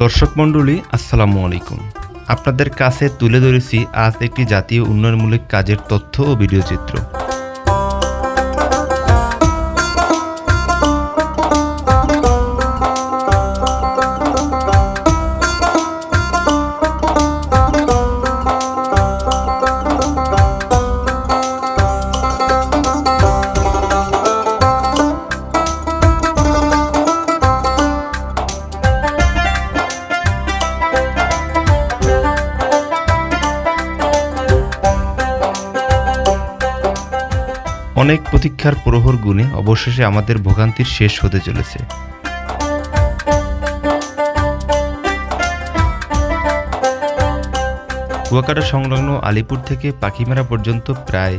দর্শক মণ্ডলী আসসালামু আলাইকুম। আপনাদের কাছে তুলে ধরেছি আজ একটি জাতীয় উন্নয়নমূলক কাজের তথ্য ও ভিডিও চিত্র। অনেক প্রতীক্ষার প্রহর গুণে অবশেষে আমাদের ভোগান্তির শেষ হতে চলেছে। কুয়াকাটা সংলগ্ন আলিপুর থেকে পাখিমারা পর্যন্ত প্রায়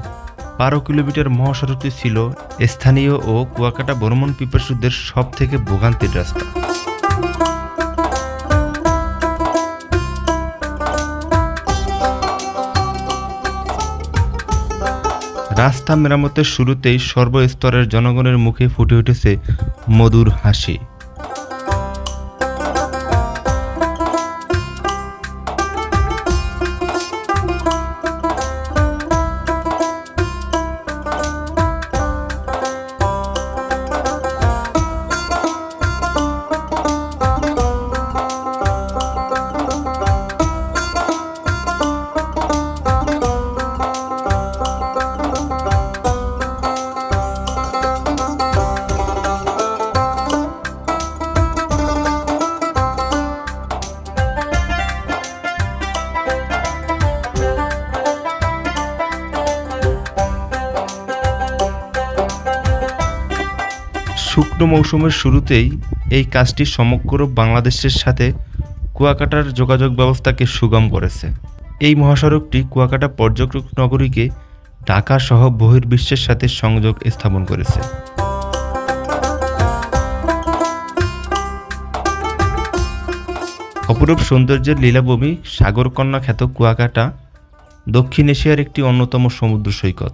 12 কিলোমিটার মহাসড়কটি ছিল স্থানীয় ও কুয়াকাটা ভ্রমণ পিপাসুদের সব থেকে ভোগান্তির রাস্তা। রাস্তা মেরামতের শুরুতেই সর্বস্তরের জনগণের মুখে ফুটে উঠেছে মধুর হাসি। শুকনো মৌসুমের শুরুতেই এই কাজটি সমগ্র বাংলাদেশের সাথে কুয়াকাটার যোগাযোগ ব্যবস্থাকে সুগম করেছে। এই মহাসড়কটি কুয়াকাটা পর্যটক নগরীকে ঢাকা সহ বহির্বিশ্বের সাথে সংযোগ স্থাপন করেছে। অপরূপ সৌন্দর্যের লীলাভূমি সাগরকন্যা খ্যাত কুয়াকাটা দক্ষিণ এশিয়ার একটি অন্যতম সমুদ্র সৈকত,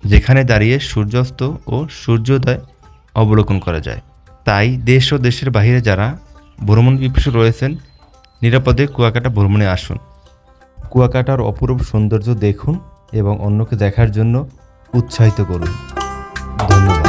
যেখানে দাঁড়িয়ে সূর্যাস্ত ও সূর্যোদয় অবলোকন করা যায়। তাই দেশ ও দেশের বাইরে যারা ভ্রমণ পিপাসু রয়েছেন নিরাপদে কুয়াকাটা ভ্রমণে আসুন। কুয়াকাটার অপরূপ সৌন্দর্য দেখুন এবং অন্যকে দেখার জন্য উৎসাহিত করুন। ধন্যবাদ।